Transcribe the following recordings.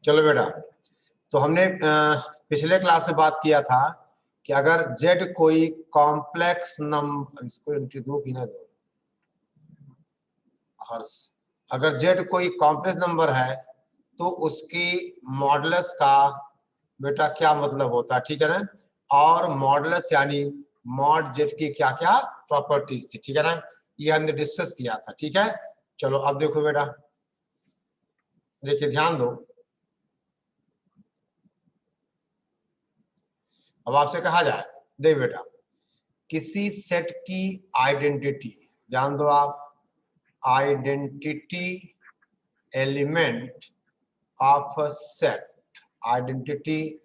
चलो बेटा, तो हमने पिछले क्लास में बात किया था कि अगर z कोई कॉम्प्लेक्स नंबर, इसको एंट्री दो कि ना दो हर्ष, अगर z कोई कॉम्प्लेक्स नंबर है तो उसकी मॉडुलस का बेटा क्या मतलब होता है, ठीक है ना। और मॉडुलस यानी मॉड z की क्या क्या प्रॉपर्टीज थी, ठीक है ना, ये हमने डिस्कस किया था, ठीक है। चलो अब देखो बेटा, देखिए ध्यान दो। अब आपसे कहा जाए, देख बेटा, किसी सेट की आइडेंटिटी, ध्यान दो आप, identity element of a set, identity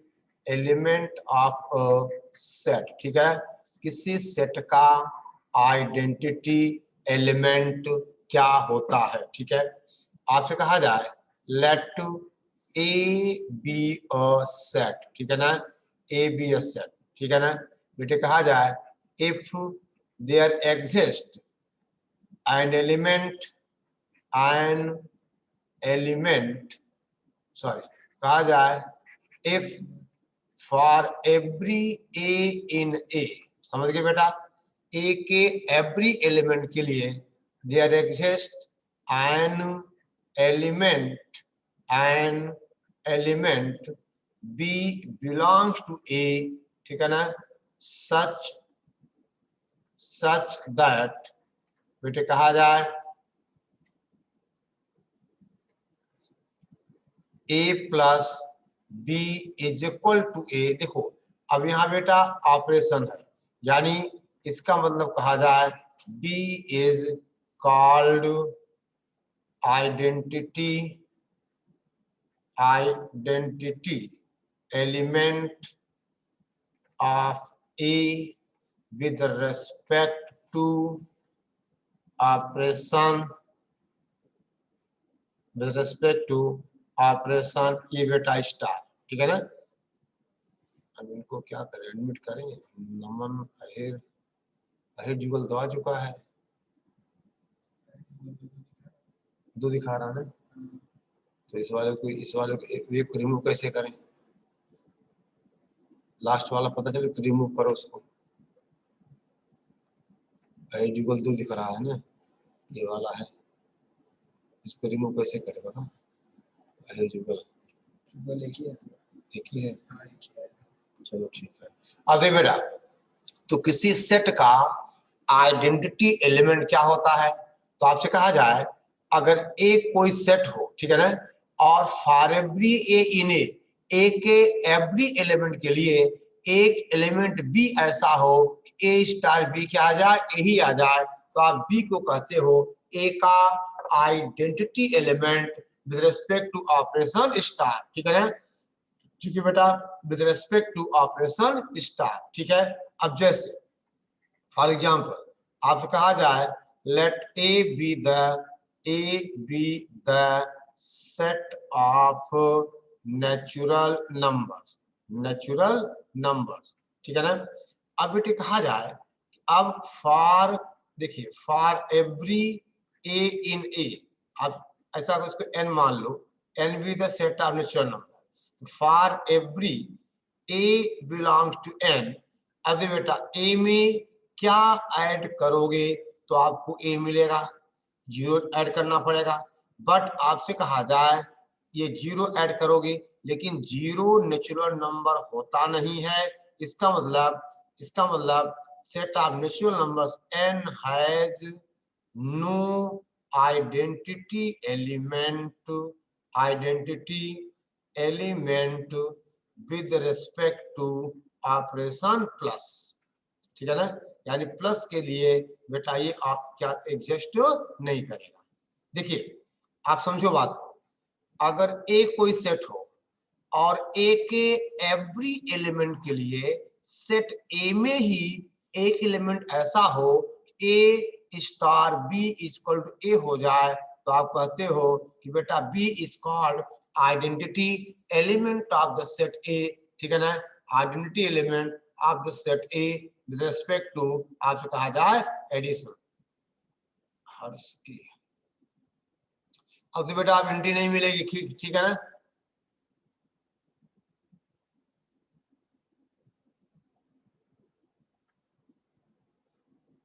element of a set, ठीक है। किसी सेट का आइडेंटिटी एलिमेंट क्या होता है, ठीक है। आपसे कहा जाए let A B a set, ठीक है ना, ए बी अ सेट, ठीक है ना। बेटे कहा जाए if there exist an element sorry, कहा जाए if for every A in A, समझ गए बेटा, ए के एवरी एलिमेंट के लिए there exist an element B belongs to A, ठीक है ना, सच दैट, बेटे कहा जाए A plus B is equal to A. देखो अब यहाँ बेटा ऑपरेशन है, यानी इसका मतलब कहा जाए B is called identity element of A with respect to operation ए बेटा स्टार, ठीक है ना। अब इनको क्या करें, एडमिट करें, नमन अहिर, अहिर जुगल दवा चुका है, दो दिखा रहा है ना, तो इस वाले को एक को रिमूव कैसे करें, लास्ट वाला पता चले तो रिमूव करो उसको, अहिर जुगल दो दिख रहा है ना, ये वाला है, इसको रिमूव कैसे करें बता, अहिर जुगल एक ही है, चलो ठीक है। अब देख बेटा, तो किसी सेट का आइडेंटिटी एलिमेंट क्या होता है, तो आपसे कहा जाए अगर ए कोई सेट हो, ठीक है ना, और फॉर एवरी ए इन ए के एवरी एलिमेंट के लिए एक एलिमेंट बी ऐसा हो ए स्टार बी क्या आ जाए, ए ही आ जाए, तो आप बी को कहते हो ए का identity element with respect to operation star, ठीक है ना, ठीक है बेटा, with respect to operation star, ठीक है। अब जैसे फॉर एग्जाम्पल आपसे कहा जाए let A B the set of natural numbers, ठीक है ना। अब बेटे कहा जाए, अब फॉर, देखिए फॉर एवरी ए इन ए, अब ऐसा उसको एन मान लो, N be the set of natural number, for every A belongs to N, अरे बेटा ए में क्या ऐड करोगे तो आपको ए मिलेगा, जीरो ऐड करना पड़ेगा, बट आपसे कहा जाए ये जीरो ऐड करोगे, लेकिन जीरो नेचुरल नंबर होता नहीं है, इसका मतलब set of natural numbers n has no identity element with respect to operation plus, ठीक है ना, यानी प्लस के लिए बेटा ये आप क्या एग्जिस्ट नहीं करेगा। देखिए आप समझो बात को, अगर ए कोई सेट हो और ए के एवरी एलिमेंट के लिए सेट ए में ही एक एलिमेंट ऐसा हो A star B equal to A हो जाए, तो आप कहते हो कि बेटा B is called identity element of the set A, ठीक है ना, identity element of the set A with respect to, आपसे कहा जाए एडिशन हर्ष की। अब तो बेटा आप एंट्री नहीं मिलेगी, ठीक है ना,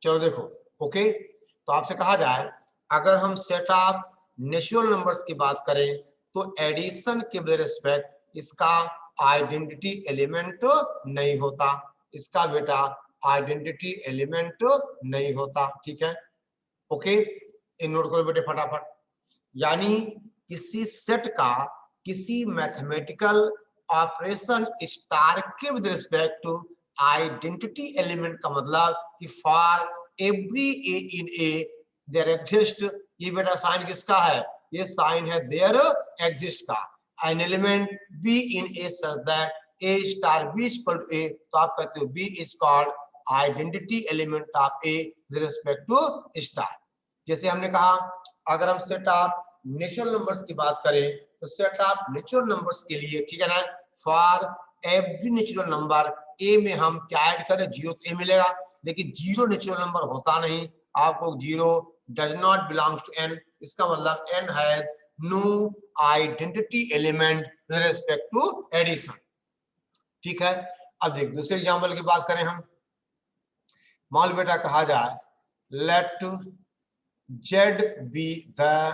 चलो देखो, ओके। तो आपसे कहा जाए अगर हम सेट ऑफ नेचुरल नंबर्स की बात करें तो एडिशन के रिस्पेक्ट इसका आइडेंटिटी एलिमेंट नहीं होता, इसका बेटा आइडेंटिटी एलिमेंट नहीं होता, ठीक है, ओके। इन नोट करो बेटे फटाफट। यानी किसी सेट का किसी मैथमेटिकल ऑपरेशन स्टार के with respect to identity element का मतलब कि for every A in A there exist, ये बेटा साइन किसका है, ये साइन है देयर एग्जिस्ट का, an element B in A such that A star B equal to A, तो आप कहते हो B is called identity element of A with respect to star. जैसे हमने कहा अगर हम सेट ऑफ नेचुरल नंबर्स की बात करें तो सेट ऑफ नेचुरल नंबर्स के लिए, ठीक है ना, for every natural number A में हम क्या ऐड करें, जीरो तो ए मिलेगा, लेकिन जीरो नेचुरल नंबर होता नहीं, आपको zero does not belongs to N, इसका मतलब N has no identity element with respect to addition, ठीक है। अब देख दूसरे एग्जांपल की बात करें हम, मान बेटा कहा जाए let Z be the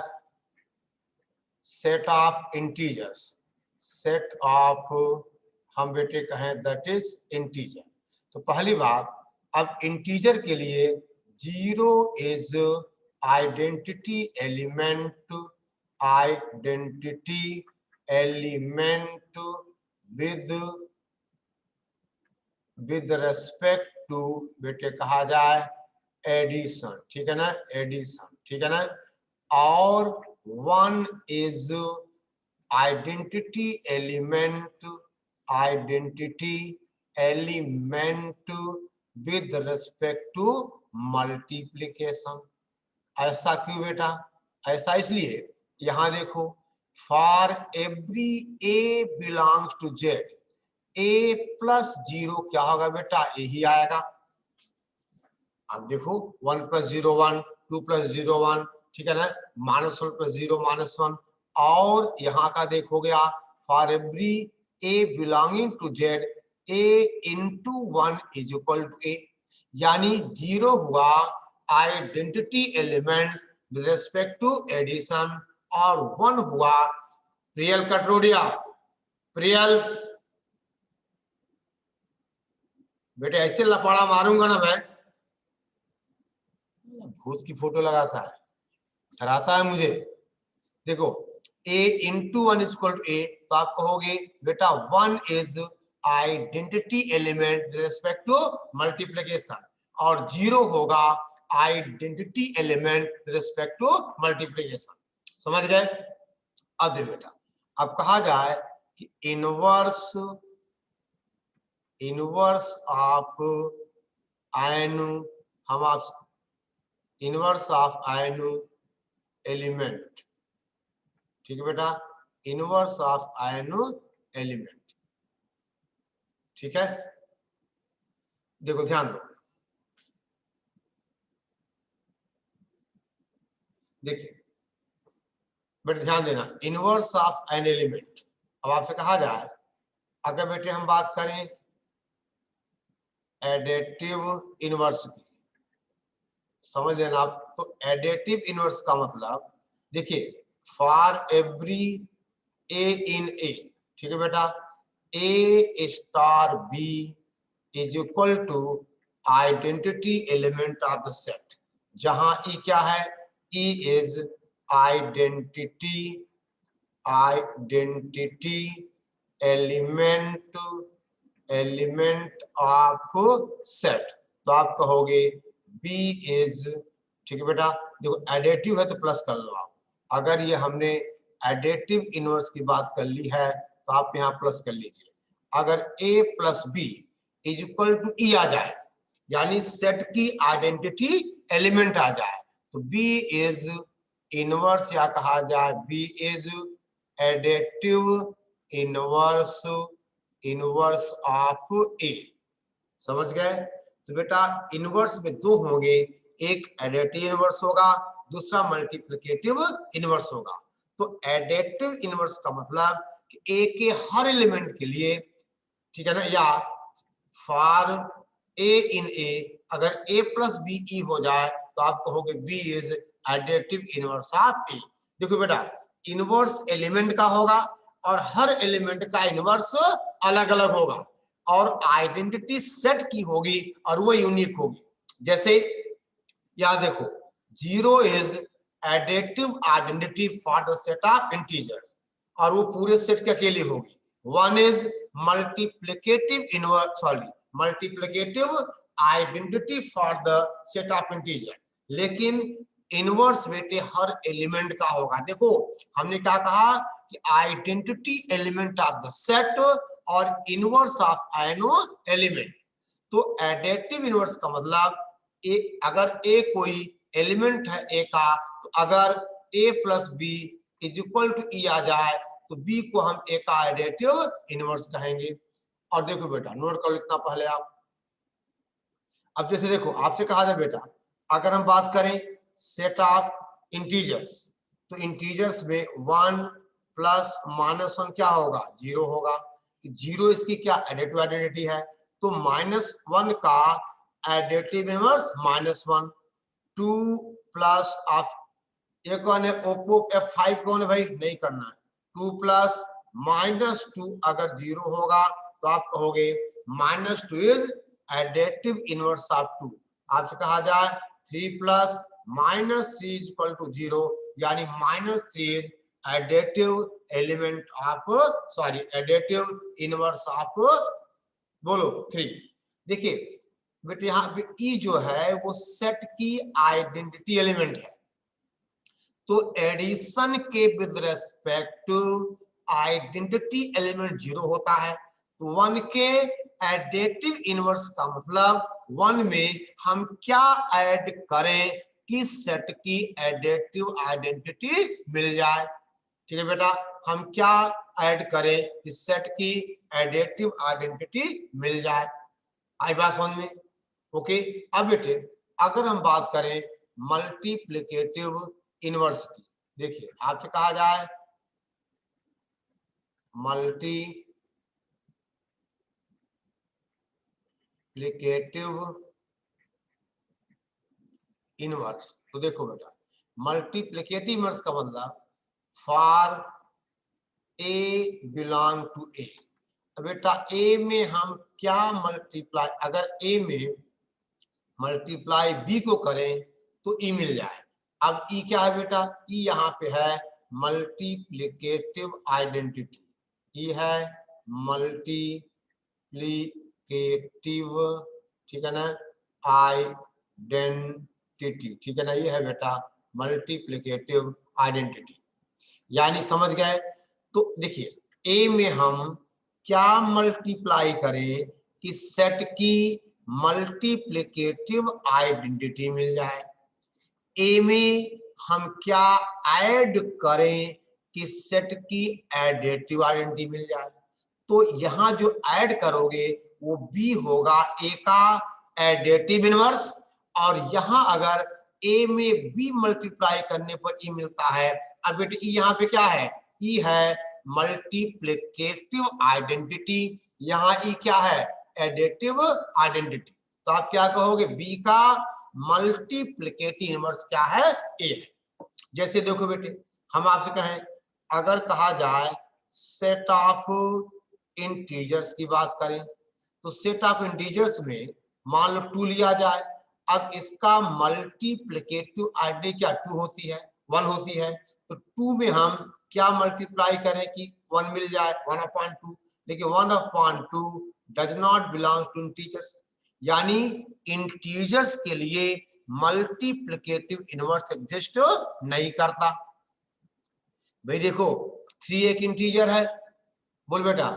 set of integers, set of हम बेटे कहें that is integer। तो पहली बात, अब इंटीजर के लिए zero is identity element, identity element with respect to बेटे कहा जाए एडिशन, ठीक है ना, एडिशन, ठीक है ना। और one is identity element, identity element with respect to multiplication. ऐसा क्यों बेटा, ऐसा इसलिए, यहां देखो for every A belongs to Z, A plus zero क्या होगा बेटा, ए ही आएगा। अब देखो 1 + 0 1, 2 + 0 1, ठीक है ना, -1 + 0 -1, और यहाँ का देखो गया for every A belonging to Z A into 1 is equal to A, यानी जीरो हुआ identity element with respect to addition, और 1 हुआ प्रियल कटरोडिया, प्रियल बेटे ऐसे लपाड़ा मारूंगा ना मैं, भूत की फोटो लगाता है, डराता है मुझे। देखो a into 1 equal to A, तो आप कहोगे बेटा 1 is identity element with respect to multiplication, और 0 होगा identity element with respect to multiplication, समझ गए। अब देखो बेटा, अब कहा जाए कि इनवर्स ऑफ एन, हम आप इनवर्स ऑफ एन एलिमेंट, ठीक है बेटा, इनवर्स ऑफ एन एलिमेंट, ठीक है। देखो ध्यान दो, देखिए बेटे ध्यान देना, इनवर्स ऑफ एन एलिमेंट। अब आपसे कहा जाए अगर बेटे हम बात करें एडेटिव इनवर्स की, समझ लेना आप, तो एडेटिव इनवर्स का मतलब देखिए फॉर एवरी ए इन ए, ठीक है बेटा, A star B is equal to identity element of the set, जहां ई क्या है, E is identity element of set, तो आप कहोगे बी इज, ठीक है बेटा। देखो एडेटिव है तो प्लस कर लो आप, अगर ये हमने एडेटिव इनवर्स की बात कर ली है तो आप यहाँ प्लस कर लीजिए। अगर a plus B is equal to E आ जाए, यानी सेट की आइडेंटिटी एलिमेंट आ जाए, तो b इज इनवर्स, या कहा जाए b is additive inverse of a, समझ गए। तो बेटा इनवर्स में दो होंगे, एक एडेटिव इनवर्स होगा, दूसरा मल्टीप्लिकेटिव इनवर्स होगा। तो एडेटिव इनवर्स का मतलब कि ए के हर एलिमेंट के लिए, ठीक है ना, या फॉर ए इन ए अगर a प्लस बी ई हो जाए तो आप कहोगे b is additive inverse of a। देखो बेटा इनवर्स एलिमेंट का होगा और हर एलिमेंट का इनवर्स अलग अलग होगा और आइडेंटिटी सेट की होगी और वो यूनिक होगी। जैसे यहां देखो 0 is additive identity for the set of integers और वो पूरे सेट के अकेले होगी। 1 is multiplicative identity for the set of integer, लेकिन इनवर्स बेटे हर एलिमेंट का होगा। देखो हमने क्या कहा कि identity element of the set और इनवर्स ऑफ एनो एलिमेंट। तो एडिटिव इनवर्स का मतलब अगर ए कोई एलिमेंट है ए का, तो अगर A plus B is equal to E आ जाए तो बी को हम ए का एडिटिव इनवर्स कहेंगे। और देखो बेटा नोट कर लिखना पहले आप। अब जैसे देखो आपसे कहा जाए बेटा अगर हम बात करें सेट ऑफ इंटीजर्स, तो इंटीजर्स में 1 प्लस -1 क्या होगा 0 होगा। 0 इसकी क्या एडिटिव आइडेंटिटी है, तो -1 का एडिटिव इनवर्स -1। 2 प्लस आप एक कौन है ओप्पो F5 कौन है भाई, नहीं करना है। 2 प्लस -2 अगर 0 होगा तो आप कहोगे -2 इज एडिटिव इनवर्स ऑफ 2। आपसे कहा जाए 3 प्लस -3 इज इक्वल टू 0, यानी -3 is additive element of additive inverse of बोलो 3। देखिए बेटे यहाँ पे ई जो है वो सेट की आइडेंटिटी एलिमेंट है, तो एडिशन के with respect to identity element 0 होता है। तो 1 के एडिटिव इनवर्स का मतलब 1 में हम क्या ऐड करें कि सेट की एडिटिव आइडेंटिटी मिल जाए। ठीक है बेटा, हम क्या ऐड करें कि सेट की एडिटिव आइडेंटिटी मिल जाए। आई बात समझ में? ओके। अब बेटे अगर हम बात करें मल्टीप्लिकेटिव इनवर्स की, देखिए आपसे कहा जाए मल्टीप्लिकेटिव इनवर्स, तो देखो बेटा मल्टीप्लिकेटिव इनवर्स का मतलब फॉर ए बिलोंग टू ए। बेटा ए में हम क्या मल्टीप्लाई, अगर ए में मल्टीप्लाई बी को करें तो ई मिल जाए। अब ई क्या है बेटा, ई यहाँ पे है मल्टीप्लिकेटिव आइडेंटिटी, ई है मल्टीप्लिकेटिव, ठीक है ना, आइडेंटिटी, ठीक है ना, ये है बेटा मल्टीप्लिकेटिव आइडेंटिटी। यानी समझ गए? तो देखिए ए में हम क्या मल्टीप्लाई करें कि सेट की मल्टीप्लिकेटिव आइडेंटिटी मिल जाए। ए में हम क्या ऐड करें कि सेट की एडिटिव आइडेंटिटी मिल जाए। तो यहां जो ऐड करोगे वो बी होगा ए का एडिटिव इनवर्स, और यहां अगर ए में बी मल्टीप्लाई करने पर ई मिलता है। अब बेटे ई यहाँ पे क्या है, ई है मल्टीप्लिकेटिव आइडेंटिटी, यहाँ ई क्या है एडिटिव आइडेंटिटी। तो आप क्या कहोगे, बी का मल्टीप्लिकेटिव इनवर्स क्या है, ए है। जैसे देखो बेटे हम आपसे कहें अगर कहा जाए सेट ऑफ इंटीजर्स की बात करें, तो सेट ऑफ इंटीजर्स में मान लो 2 लिया जाए। अब इसका मल्टीप्लिकेटिव आइडेंटिटी क्या 2 होती है, 1 होती है। तो 2 में हम क्या मल्टीप्लाई करें कि 1 मिल जाए, 1/2। देखिए 1/2 does not belong to integers, यानी इंटीजर्स के लिए मल्टीप्लिकेटिव इनवर्स एग्जिस्ट नहीं करता। भाई देखो 3 एक इंटीजर है, बोल बेटा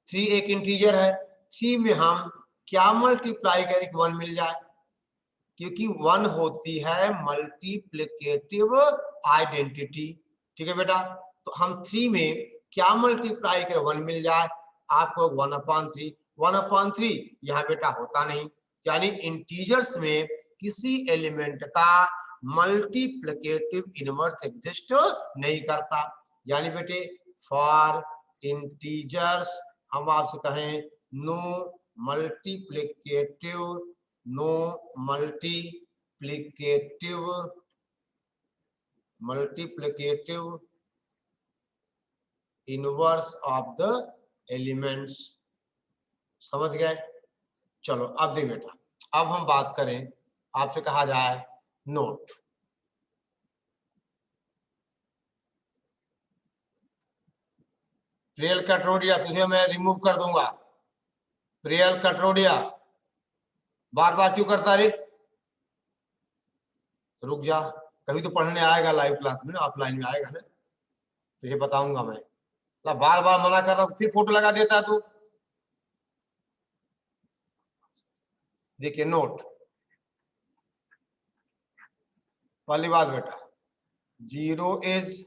3 एक इंटीजर है, 3 में हम क्या मल्टीप्लाई करें कि 1 मिल जाए, क्योंकि 1 होती है मल्टीप्लिकेटिव आइडेंटिटी। ठीक है बेटा, तो हम 3 में क्या मल्टीप्लाई करें 1 मिल जाए, आपको 1/3। 1/3 यहाँ बेटा होता नहीं, यानी इंटीजर्स में किसी एलिमेंट का मल्टीप्लिकेटिव इनवर्स एग्जिस्ट नहीं करता। यानी बेटे फॉर इंटीजर्स हम आपसे कहें no multiplicative no multiplicative inverse of the elements. समझ गए? चलो अब देख बेटा, अब हम बात करें, आपसे कहा जाए नोट। प्रियल कटरोडिया, तुझे मैं रिमूव कर दूंगा। प्रियल कटरोडिया, बार बार क्यों करता रे? रुक जा, कभी तो पढ़ने आएगा लाइव क्लास में ना, ऑफलाइन में आएगा ना, तुझे बताऊंगा मैं। बार बार मना कर रहा हूं, फिर फोटो लगा देता तू। देखिए नोट, पहली बात बेटा, 0 is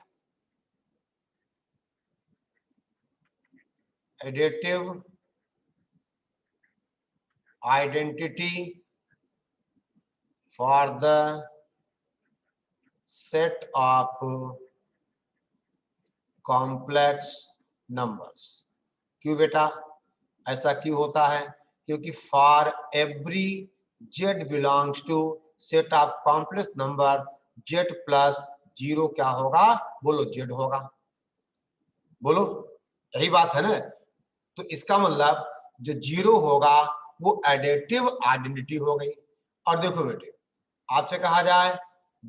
additive identity for the set of complex numbers. क्यों बेटा ऐसा क्यों होता है? क्योंकि for every Z belongs to set of complex number Z plus 0 क्या होगा? बोलो जेड होगा। बोलो, यही बात है ना। तो इसका मतलब जो 0 होगा वो एडिटिव आइडेंटिटी हो गई। और देखो बेटे, आपसे कहा जाए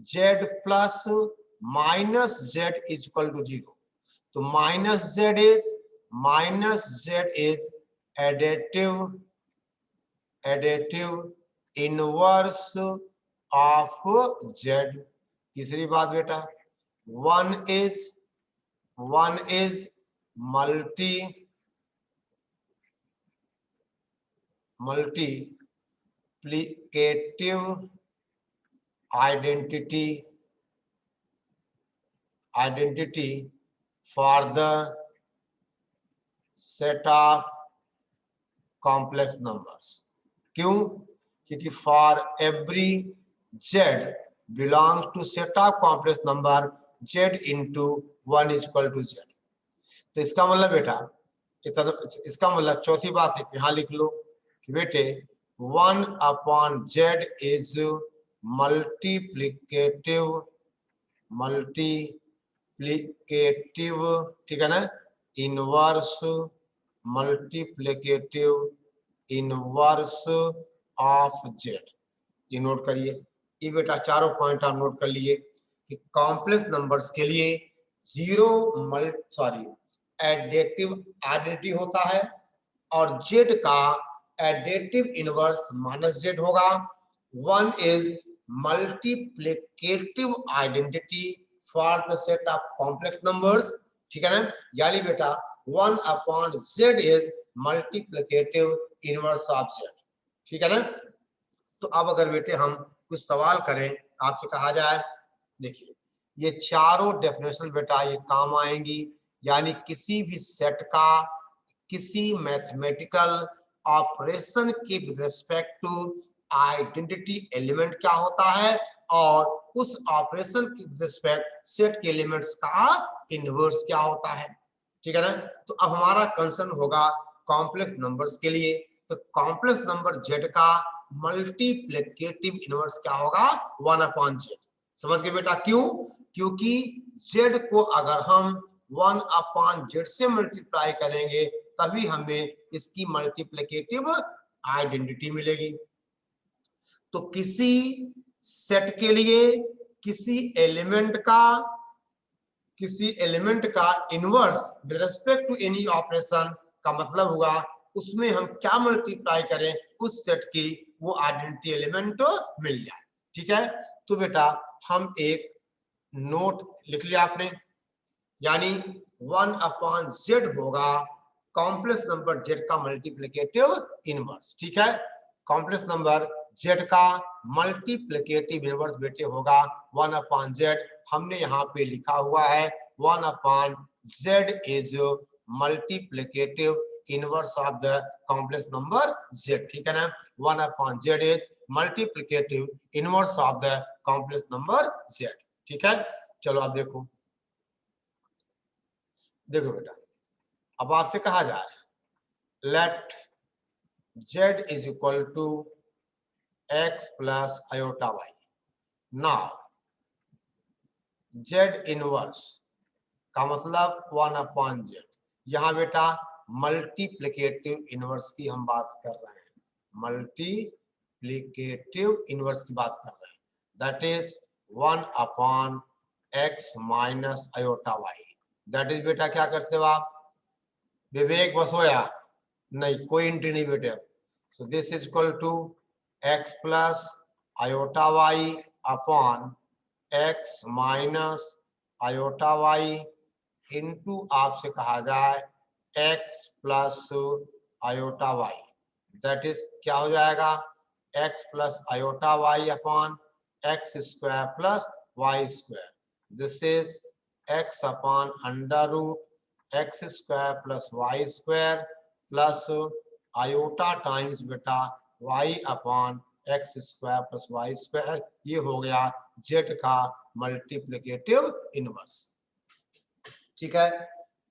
z plus minus Z is equal to 0, तो minus Z is additive inverse of z। तीसरी बात बेटा, 1 is multiplicative identity for the set of complex numbers. क्यों? क्योंकि for every Z belongs to set of complex number Z into 1 is equal to Z. तो इसका मतलब बेटा, इसका मतलब चौथी बात है, यहां लिख लो कि बेटे 1 अपॉन जेड इज मल्टीप्लिकेटिव, ठीक है ना, inverse, multiplicative inverse of Z. ये नोट करिए। ये बेटा चारों पॉइंट आप नोट कर लिए कि कॉम्प्लेक्स नंबर्स के लिए एडिटिव आइडेंटिटी होता है और जेड का एडिटिव इनवर्स माइनस जेड होगा। 1 is multiplicative identity for the set of complex numbers, ठीक है ना। यानी बेटा 1 upon Z is multiplicative inverse of Z, ठीक है ना। तो अब अगर बेटे हम कुछ सवाल करें, आपसे कहा जाए, देखिए ये चारों डेफिनेशन बेटा ये काम आएंगी। यानी किसी भी सेट का किसी मैथमेटिकल ऑपरेशन के with respect to identity element क्या होता है और उस ऑपरेशन के विद रिस्पेक्ट सेट के एलिमेंट्स का इनवर्स क्या होता है, ठीक है ना। तो अब हमारा कंसर्न होगा कॉम्प्लेक्स नंबर्स के लिए। तो कॉम्प्लेक्स नंबर जेड का मल्टीप्लिकेटिव इनवर्स क्या होगा? 1 अपॉन जेड। समझ गए बेटा? क्यों? क्योंकि जेड को अगर हम 1 अपॉन जेड से मल्टीप्लाई करेंगे तभी हमें इसकी मल्टीप्लिकेटिव आइडेंटिटी मिलेगी। तो किसी सेट के लिए किसी एलिमेंट का inverse with respect to any operation का मतलब हुआ उसमें हम क्या मल्टीप्लाई करें उस सेट की वो आइडेंटिटी एलिमेंट मिल जाए, ठीक है। तो बेटा हम एक नोट लिख लिया आपने, यानी 1 अपॉन जेड होगा कॉम्प्लेक्स नंबर जेड का मल्टीप्लिकेटिव इनवर्स, ठीक है। कॉम्प्लेक्स नंबर जेड का मल्टीप्लिकेटिव इनवर्स बेटे होगा 1 अपॉन जेड। हमने यहाँ पे लिखा हुआ है 1 upon Z is multiplicative inverse of the complex number Z, ठीक है ना। 1 upon Z is multiplicative inverse of the complex number Z, ठीक है। चलो आप देखो बेटा, अब आपसे कहा जाए let z is equal to x plus iota Y. Now Z inverse का मतलब 1/z। यहाँ बेटा मल्टीप्लिकेटिव इनवर्स की हम बात कर रहे हैं, मल्टीप्लिकेटिव इनवर्स की बात कर रहे हैं। That is 1/x minus iota Y. That is बेटा क्या करते हो आप, विवेक बस होया नहीं, कोई एंट्री नहीं बेटे। So this is equal to x plus iota Y upon x minus iota Y into आपसे कहा जाए x plus iota Y. That is क्या हो जाएगा, x plus iota Y upon X square plus Y square. This is x upon under root X square plus Y square plus iota times बेटा y upon X square plus Y square. ये हो गया z का multiplicative inverse. ठीक है,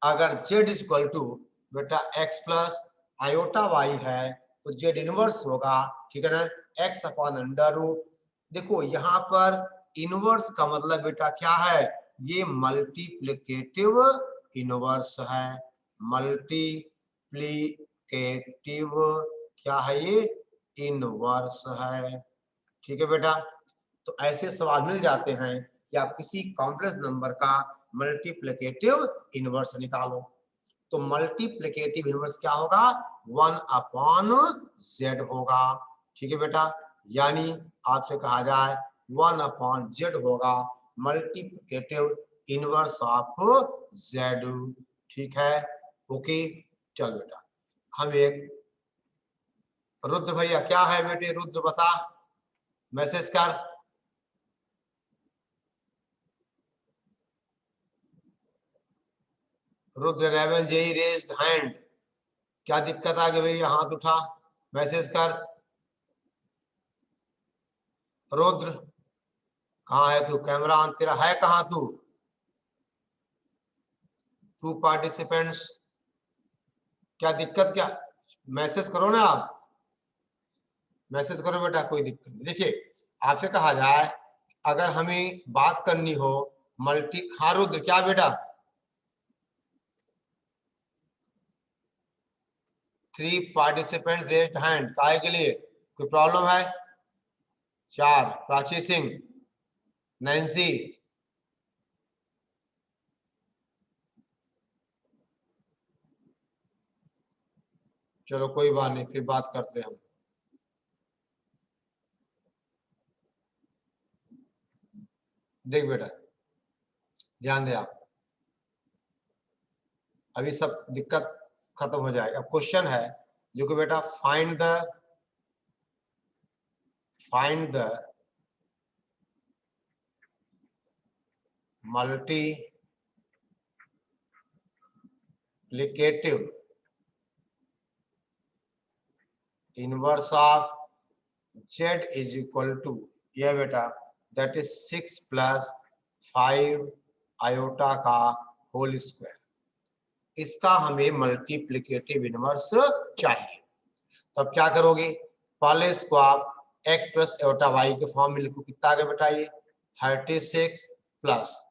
अगर z equal to बेटा x plus iota Y है तो z इनवर्स होगा, ठीक है ना, x अपॉन अंडर रूट। देखो यहाँ पर इनवर्स का मतलब बेटा क्या है, ये मल्टीप्लिकेटिव इनवर्स है। मल्टीप्लिकेटिव क्या है, ये इनवर्स है। ठीक है बेटा, तो ऐसे सवाल मिल जाते हैं कि आप किसी कॉम्प्लेक्स नंबर का मल्टीप्लिकेटिव इनवर्स निकालो। तो मल्टीप्लिकेटिव इनवर्स क्या होगा, 1/z होगा। ठीक है बेटा, यानी आपसे कहा जाए 1/z होगा मल्टीप्लिकेटिव इनवर्स ऑफ z। ठीक है, ओके। चल बेटा, हम एक रुद्र भैया, क्या है बेटे रुद्र बता, मैसेज कर। रुद्र 11 जेई रेज्ड हैंड, क्या दिक्कत आ गई भैया, हाथ उठा, मैसेज कर। रुद्र कहाँ है तू, कैमरा ऑन तेरा है कहाँ तू। 2 पार्टिसिपेंट्स, क्या दिक्कत, क्या मैसेज करो ना आप, मैसेज करो बेटा, कोई दिक्कत नहीं। देखिए आपसे कहा जाए अगर हमें बात करनी हो मल्टी, हाँ रुद्र क्या बेटा, 3 पार्टिसिपेंट्स रेज्ड हैंड, काहे के लिए, कोई प्रॉब्लम है। 4 प्राची सिंह, नैन्सी, चलो कोई बात नहीं, फिर बात करते हैं हम। देख बेटा ध्यान दे आप, अभी सब दिक्कत खत्म हो जाएगा। अब क्वेश्चन है जो कि बेटा find the multiplicative inverse of z is equal to, यह बेटा दैट इज 6 प्लस 5 आयोटा का होल स्क्वायर। इसका हमें मल्टीप्लिकेटिव इनवर्स चाहिए। तो अब क्या करोगे, पहले इसको आप x प्लस आयोटा वाई के फॉर्म में लिखो। कितना आगे बेटा, ये 36 plus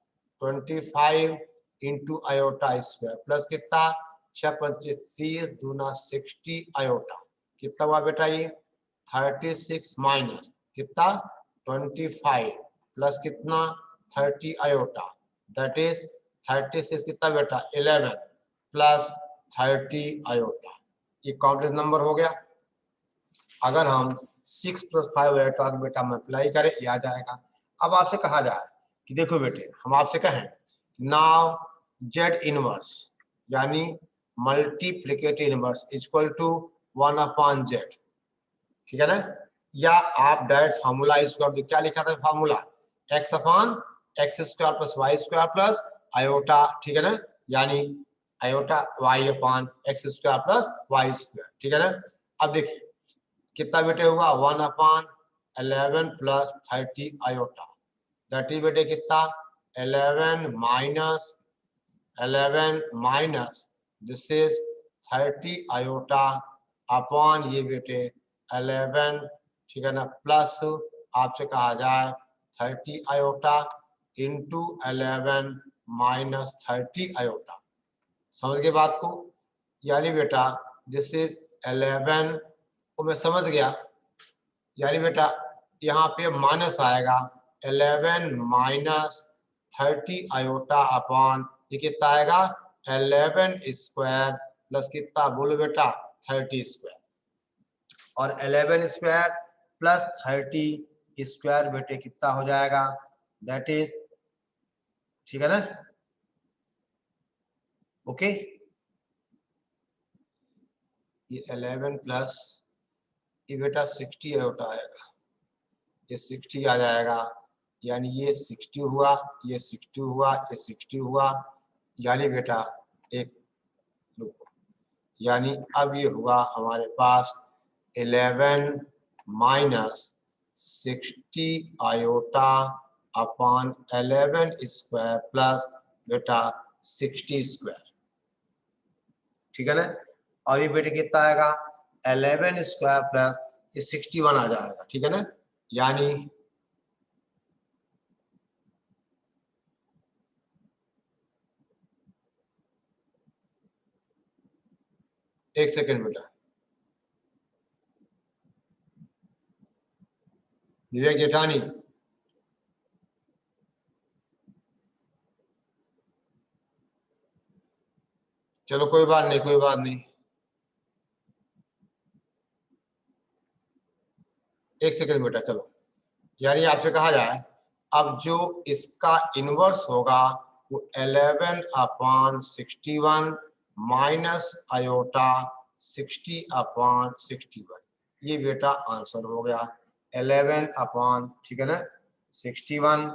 25 into iota square plus कितना 6 दूना 60 आयोटा। कितना हुआ बेटा, ये 36 माइनस कितना 25 प्लस कितना 30 आयोटा, दैट इज 36 कितना बेटा 11 प्लस 30 आयोटा। ये कॉम्प्लेक्स नंबर हो गया। अगर हम 6 प्लस 5 आयोटा बेटा मल्टीप्लाई करें, ये आ जाएगा। अब आपसे कहा जाए कि देखो बेटे, हम आपसे कहें नाउ जेड इनवर्स यानी multiplicative inverse equal to 1/z। ठीक है ना, या आप डायरेक्ट फार्मूला इसको क्या लिखा था formula, x upon X square plus Y square plus iota. ठीक है ना, यानी iota y upon X square plus Y square. ठीक है ना, अब देखिए कितना बेटे हुआ 1/11 प्लस 30 आयोटा, दैट इज बेटे कितना 11 minus this is 30 iota upon ये बेटे 11 ठीक है ना, प्लस आपसे कहा जाए 30 आयोटा इंटू 11 माइनस 30 आयोटा। समझ गए बात को? यानी बेटा दिस इज 11 को मैं समझ गया, यानी बेटा यहाँ पे माइनस आएगा 11 माइनस 30 आयोटा अपॉन ये कितना आएगा 11 स्क्वायर प्लस कितना बोलो बेटा 30 स्क्वायर, और 11 स्क्वायर प्लस 30 स्क्वायर बेटे कितना हो जाएगा, दैट इज, ठीक है ना, ओके। ये 11 प्लस ये बेटा 60 आयोटा आएगा, ये 60 आ जाएगा, यानी ये 60 हुआ, ये 60 हुआ, ये 60 हुआ, यानी बेटा एक रुको, यानी अब ये हुआ हमारे पास 11 minus 60 iota upon 11 square plus बेटा 60 स्क्वायर, ठीक है ना। और ये बेटे कितना आएगा 11 स्क्वायर प्लस ये 61 आ जाएगा, ठीक है ना। यानी एक सेकेंड बेटा, विवेक जेठानी, चलो कोई बात नहीं, कोई बात नहीं, एक सेकेंड बेटा। चलो यानी आपसे कहा जाए अब जो इसका इनवर्स होगा वो 11 अपॉन 61 माइनस आयोटा 60 अपॉन 61, ये बेटा आंसर हो गया 11 अपॉन, ठीक है ना 61,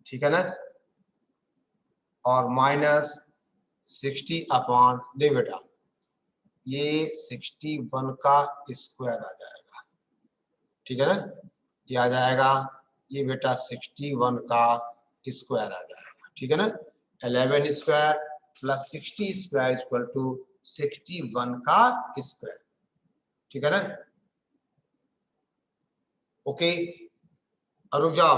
ठीक है ना, और माइनस 60 अपॉन दे बेटा ये 61 का स्क्वायर आ जाएगा, ठीक है ना, ये आ जाएगा ये बेटा 61 का स्क्वायर आ जाएगा, ठीक है ना। 11 square plus 60 square equal to 61 का स्क्वायर, ठीक है ना, ओके। और रुक जाओ,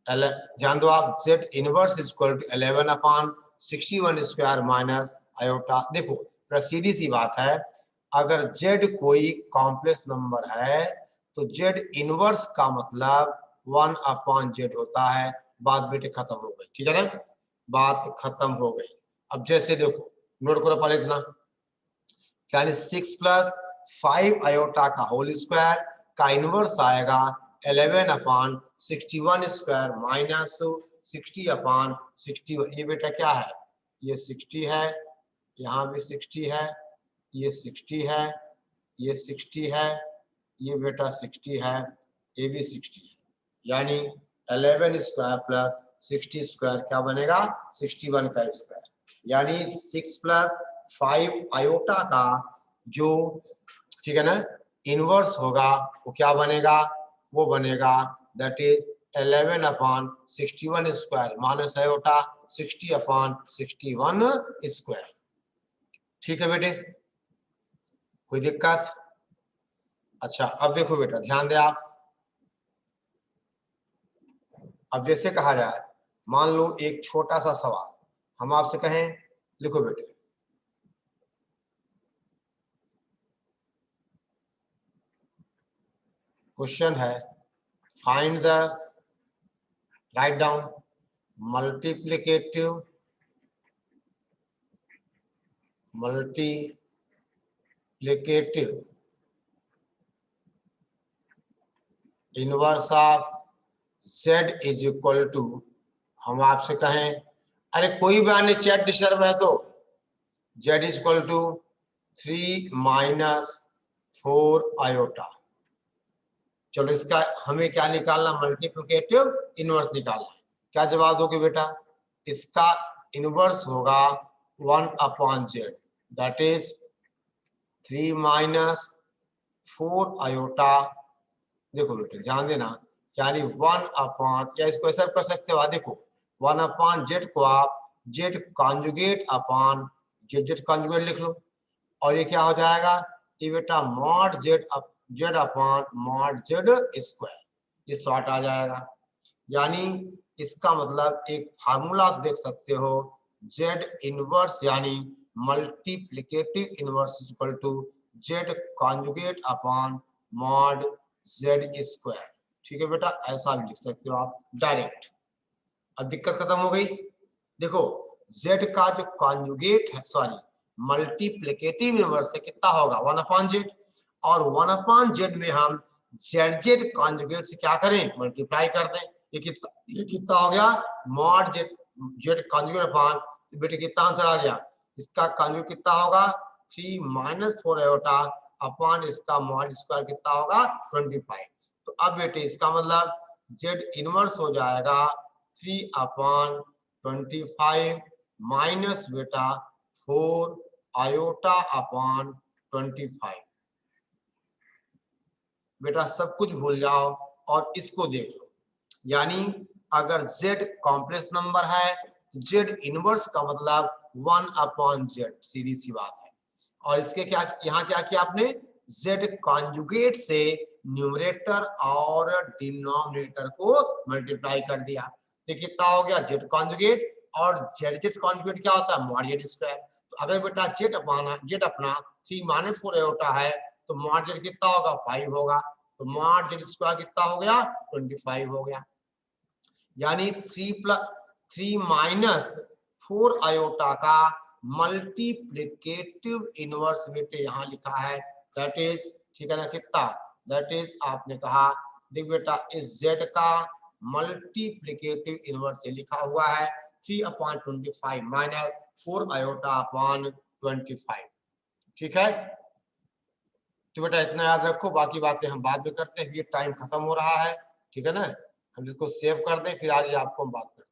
ध्यान दो आप, z inverse equal to 11 upon 61 square minus iota. देखो सीधी सी बात है, अगर z कोई कॉम्प्लेक्स नंबर है तो z इनवर्स का मतलब 1 अपॉन z होता है, बात बेटे खत्म हो गई, ठीक है ना, बात खत्म हो गई। अब जैसे देखो नोट करो पहले इतना, यानी 6 प्लस 5 आयोटा का होल स्क्वायर का इनवर्स आएगा 11 अपॉन 61 स्क्वायर माइनस 60 अपॉन 61। ये बेटा क्या है, ये 60 है, यहाँ भी 60 है, ये 60 है, ये 60 है, ये बेटा 60 है, ये भी 60 है, यानी 11 स्क्वायर प्लस 60 स्क्वायर क्या बनेगा 61 का स्क्वायर, यानी 6 प्लस 5 आयोटा का जो, ठीक है ना, इनवर्स होगा वो क्या बनेगा, वो बनेगा that is 11 upon 61 square minus iota 60 upon 61 square, ठीक है बेटे, कोई दिक्कत? अच्छा अब देखो बेटा ध्यान दे आप, अब जैसे कहा जाए मान लो एक छोटा सा सवाल हम आपसे कहें, लिखो बेटे, क्वेश्चन है find the, write down multiplicative inverse of z is equal to, हम आपसे कहें, अरे कोई भी आने चैट डिस्टर्ब है तो z is equal to 3 minus 4 iota. चलो इसका हमें क्या निकालना, मल्टीप्लिकेटिव इनवर्स निकालना है, क्या जवाब दोगे बेटा, इसका इनवर्स होगा 1 upon z, that is 3 minus 4 iota. देखो बेटे ध्यान देना, यानी 1 अपॉन, या इसको ऐसा कर सकते हो, देखो 1 अपॉन जेड को आप Z conjugate upon Z Z conjugate लिख लो, और ये क्या हो जाएगा, ये बेटा mod Z Z upon mod Z square, ये शॉर्ट आ जाएगा। यानी इसका मतलब एक फार्मूला आप देख सकते हो, जेड इनवर्स यानी multiplicative inverse equal to Z conjugate upon mod Z square. ठीक है बेटा, ऐसा भी लिख सकते हो आप डायरेक्ट। अब दिक्कत खत्म हो गई। देखो z का जो कॉन्जुगेट है, सॉरी मल्टीप्लिकेटिव इनवर्स है, कितना होगा 1/z, और 1/z में हम z कॉन्जुगेट से क्या करें, मल्टीप्लाई कर दें। ये कितना हो गया, मॉड z कॉन्जुगेट अपॉन, तो बेटे कितना आंसर आ गया, इसका कॉन्जुगेट कितना होगा 3 - 4 आयोटा अपॉन इसका मॉड स्क्वायर कितना होगा 25। तो अब बेटे इसका मतलब z इनवर्स हो जाएगा 3/25 माइनस बेटा 4 आयोटा अपॉन 25। बेटा सब कुछ भूल जाओ और इसको देख लो। यानी अगर z कॉम्प्लेक्स नंबर है तो z इनवर्स का मतलब 1/z, सीधी सी बात है। और इसके क्या, यहाँ क्या किया आपने, z कॉन्जुगेट से न्यूमरेटर और डिनोमिनेटर को मल्टीप्लाई कर दिया, तो कितना हो गया z कॉन्जुगेट, और z कॉन्जुगेट क्या होता है मॉड z स्क्वायर। तो अगर बेटा z अपना 3 - 4 आयोटा है तो मॉड z कितना होगा 5 होगा, तो मॉड z स्क्वायर कितना हो गया 25 हो गया। यानी 3 - 4 आयोटा का मल्टीप्लिकेटिव इनवर्स बेटे यहाँ लिखा है, दैट इज, ठीक है ना, कितना, दैट इज आपने कहा, देख बेटा इस z का मल्टीप्लिकेटिव इनवर्स ये लिखा हुआ है 3/25 माइनस 4 आयोटा अपॉन 25। ठीक है, तो बेटा इतना याद रखो, बाकी बातें हम बाद में करते हैं, ये टाइम खत्म हो रहा है। ठीक है ना, हम इसको सेव कर दें, फिर आगे आपको हम बात करते हैं।